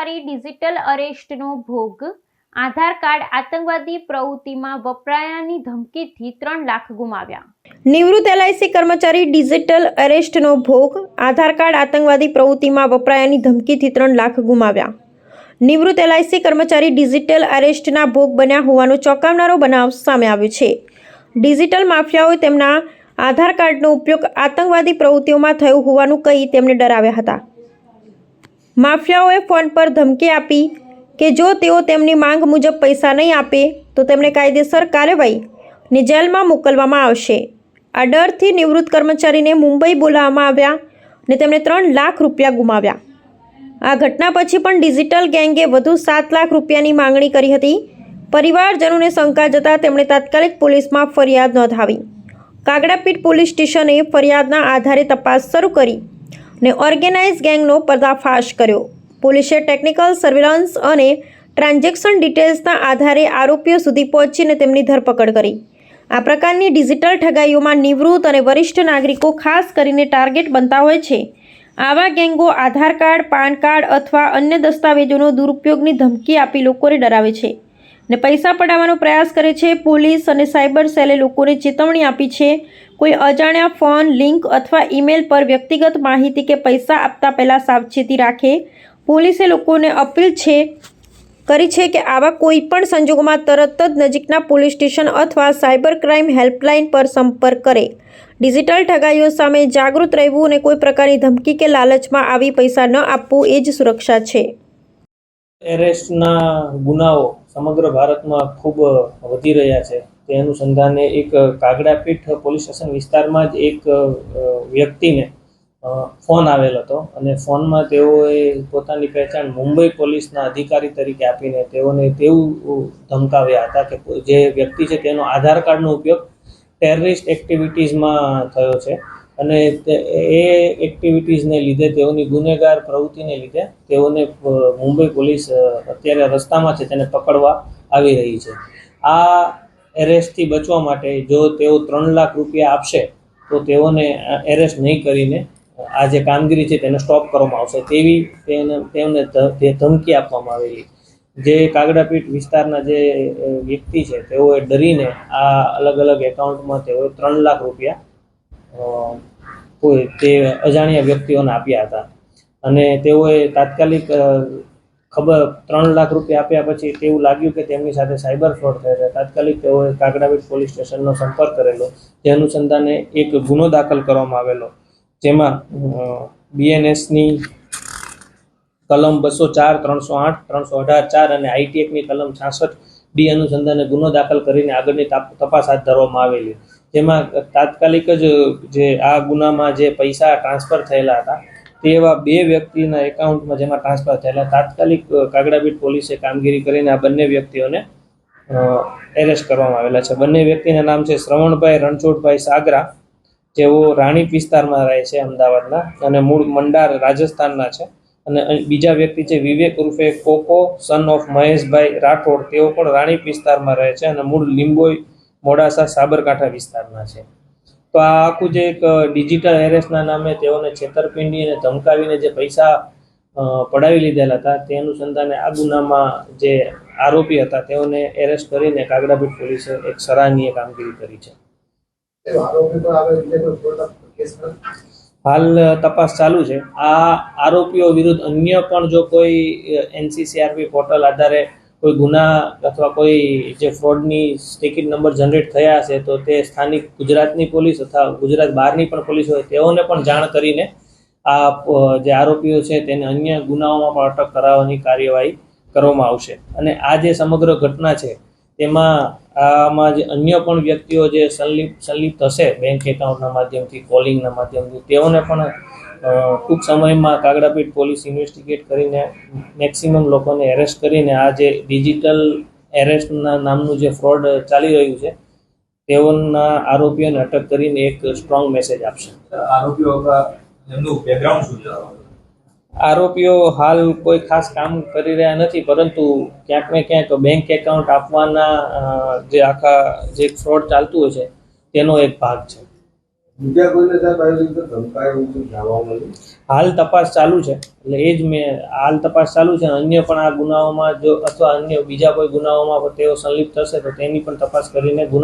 કર્મચારી ડિજિટલ અરેસ્ટનો ભોગ। આધાર કાર્ડ આતંકવાદી પ્રવૃત્તિમાં વપરાયાની ધમકીથી 3 લાખ ગુમાવ્યા। નિવૃત્ત એલઆઈસી કર્મચારી ડિજિટલ અરેસ્ટનો ભોગ। આધાર કાર્ડ આતંકવાદી પ્રવૃત્તિમાં વપરાયાની ધમકીથી 3 લાખ ગુમાવ્યા। નિવૃત્ત એલઆઈસી કર્મચારી ડિજિટલ અરેસ્ટના ભોગ બન્યા હોવાનો ચોંકાવનારો બનાવ સામે આવ્યો છે। ડિજિટલ માફિયાઓએ તેમના આધાર કાર્ડનો ઉપયોગ આતંકવાદી પ્રવૃત્તિઓમાં થયો હોવાનું કહી તેમને ડરાવ્યા હતા। માફિયાઓએ ફોન પર ધમકી આપી કે જો તેઓ તેમની માંગ મુજબ પૈસા નહીં આપે તો તેમને કાયદેસર કાર્યવાહી જેલમાં મોકલવામાં આવશે। આ ડરથી નિવૃત્ત કર્મચારીને મુંબઈ બોલાવવામાં આવ્યા અને તેમણે 3 લાખ રૂપિયા ગુમાવ્યા। આ ઘટના પછી પણ ડિજિટલ ગેંગે વધુ 7 લાખ રૂપિયાની માંગણી કરી હતી। પરિવારજનોને શંકા જતાં તેમણે તાત્કાલિક પોલીસમાં ફરિયાદ નોંધાવી। કાગડાપીઠ પોલીસ સ્ટેશને ફરિયાદના આધારે તપાસ શરૂ કરી અને ઓર્ગેનાઇઝ ગેંગનો પર્દાફાશ કર્યો। પોલીસે ટેકનિકલ સર્વેલન્સ અને ટ્રાન્ઝેક્શન ડિટેલ્સના આધારે આરોપીઓ સુધી પહોંચીને તેમની ધરપકડ કરી। આ પ્રકારની ડિજિટલ ઠગાઈઓમાં નિવૃત્ત અને વરિષ્ઠ નાગરિકો ખાસ કરીને ટાર્ગેટ બનતા હોય છે। આવા ગેંગો આધાર કાર્ડ, પાન કાર્ડ અથવા અન્ય દસ્તાવેજોનો દુરુપયોગની ધમકી આપી લોકોને ડરાવે છે અને પૈસા પડાવવાનો પ્રયાસ કરે છે। પોલીસ અને સાયબર સેલે લોકોને ચેતવણી આપી છે, કોઈ અજાણ્યા ફોન, લિંક અથવા ઈમેલ પર વ્યક્તિગત માહિતી કે પૈસા આપતા પહેલાં સાવચેતી રાખે। પોલીસે લોકોને અપીલ કરી છે કે આવા કોઈ પણ સંજોગોમાં તરત જ નજીકના પોલીસ સ્ટેશન અથવા સાયબર ક્રાઇમ હેલ્પલાઇન પર સંપર્ક કરે। ડિજિટલ ઠગાઈઓ સામે જાગૃત રહેવું અને કોઈ પ્રકારની ધમકી કે લાલચમાં આવી પૈસા ન આપવું એ જ સુરક્ષા છે। એરેસ્ટના ગુનાઓ સમગ્ર ભારતમાં ખૂબ વધી રહ્યા છે। તે અનુસંધાને એક કાગડાપીઠ પોલીસ સ્ટેશન વિસ્તારમાં જ એક વ્યક્તિને ફોન આવેલ હતો અને ફોનમાં તેઓએ પોતાની પહેચાન મુંબઈ પોલીસના અધિકારી તરીકે આપીને તેઓને તેવું ધમકાવ્યા હતા કે જે વ્યક્તિ છે તેનો આધાર કાર્ડનો ઉપયોગ ટેરરિસ્ટ એક્ટિવિટીઝમાં થયો છે અને એ એક્ટિવિટીઝને લીધે તેઓની ગુનેગાર પ્રવૃત્તિને લીધે તેઓને મુંબઈ પોલીસ અત્યારે રસ્તામાં છે તેને પકડવા આવી રહી છે। આ એરેસ્ટથી બચવા માટે જો તેઓ 3 લાખ રૂપિયા આપશે તો તેઓને એરેસ્ટ નહીં કરીને આ જે કામગીરી છે તેને સ્ટોપ કરવામાં આવશે તેવી તેમને ધમકી આપવામાં આવેલી। જે કાગડાપીઠ વિસ્તારના જે વ્યક્તિ છે તેઓએ ડરીને આ અલગ અલગ એકાઉન્ટમાં તેઓએ 3 લાખ રૂપિયા તે અજાણ્યા વ્યક્તિઓને આપ્યા હતા અને તેઓએ તાત્કાલિક 3 લાખ રૂપિયા આપ્યા પછી તેવું લાગ્યું કે તેમની સાથે સાયબર ફ્રોડ થયો છે। તાત્કાલિક તેઓએ કાગડાપીઠ પોલીસ સ્ટેશનનો સંપર્ક કરેલો, જે અનુસંધાને એક ગુનો દાખલ કરવામાં આવેલો, જેમાં બીએનએસની કલમ 204, 308, 318-4 અને આઈટી એક્ટની કલમ 66D અનુસંધાને ગુનો દાખલ કરીને આગળની તપાસ હાથ ધરવામાં આવેલી। જેમાં તાત્કાલિક જ જે આ ગુનામાં જે પૈસા ટ્રાન્સફર થયેલા હતા તેવા 2 વ્યક્તિના એકાઉન્ટમાં જેમાં ટ્રાન્સફર થયેલા, તાત્કાલિક કાગડાપીઠ પોલીસે કામગીરી કરીને આ બંને વ્યક્તિઓને એરેસ્ટ કરવામાં આવેલા છે। બંને વ્યક્તિના નામ છે શ્રવણભાઈ રણછોડભાઈ સાગરા, જેઓ રાણીપ વિસ્તારમાં રહે છે અમદાવાદના અને મૂળ મંડાર રાજસ્થાનના છે, અને બીજા વ્યક્તિ છે વિવેક ઉર્ફે કોકો સન ઓફ મહેશભાઈ રાઠોડ, તેઓ પણ રાણીપ વિસ્તારમાં રહે છે અને મૂળ લીંબોઈ મોડાસા સાબરકાંઠા વિસ્તારના છે। તો આ આખું જે એક ડિજિટલ એરેસ્ટના નામે તેઓને છેતરપિંડી અને ધમકાવીને જે પૈસા પડાવી લીધેલા હતા તે અનુસંધાને આ ગુનામાં જે આરોપી હતા તેઓને એરેસ્ટ કરીને કાગડાપીઠ પોલીસે એક સરાહનીય કામગીરી કરી છે। હાલ તપાસ ચાલુ છે। આ આરોપીઓ વિરુદ્ધ અન્ય પણ જો કોઈ એનસીસીઆરપી પોર્ટલ આધારે કોઈ ગુના અથવા કોઈ જે ફ્રોડની ટિકિટ નંબર જનરેટ થયા છે તો તે સ્થાનિક ગુજરાતની પોલીસ અથવા ગુજરાત બહારની પણ પોલીસ હોય તેઓને પણ જાણ કરીને આ જે આરોપીઓ છે તેને અન્ય ગુનાઓમાં પણ અટક કરાવવાની કાર્યવાહી કરવામાં આવશે। અને આ જે સમગ્ર ઘટના છે તેમાં આમાં જે અન્ય પણ વ્યક્તિઓ જે સંલિપ્ત હશે બેંક એકાઉન્ટના માધ્યમથી, કોલિંગના માધ્યમથી, તેઓને પણ ટૂંક સમયમાં કાગડાપીઠ પોલીસ ઇન્વેસ્ટિગેટ કરીને મેક્સિમમ લોકોને એરેસ્ટ કરીને આ જે ડિજિટલ એરેસ્ટના નામનું જે ફ્રોડ ચાલી રહ્યું છે તેઓના આરોપીઓને અટક કરીને એક સ્ટ્રોંગ મેસેજ આપશે। આરોપીઓ હાલ કોઈ ખાસ કામ કરી રહ્યા નથી, પરંતુ ક્યાંક ને ક્યાંક બેંક એકાઉન્ટ આપવાના જે આખા જે ફ્રોડ ચાલતું હોય છે તેનો એક ભાગ છે। બીજા કોઈને સાહેબ આવી રીતે ધમકાયું છે જાણવા મળ્યું? હાલ તપાસ ચાલુ છે, એટલે એ જ મેં હાલ તપાસ ચાલુ છે. અન્ય પણ આ ગુનાઓમાં જો અથવા અન્ય બીજા કોઈ ગુનાઓમાં તેઓ સંલિપ્ત હશે તો તેની પણ તપાસ કરીને ગુના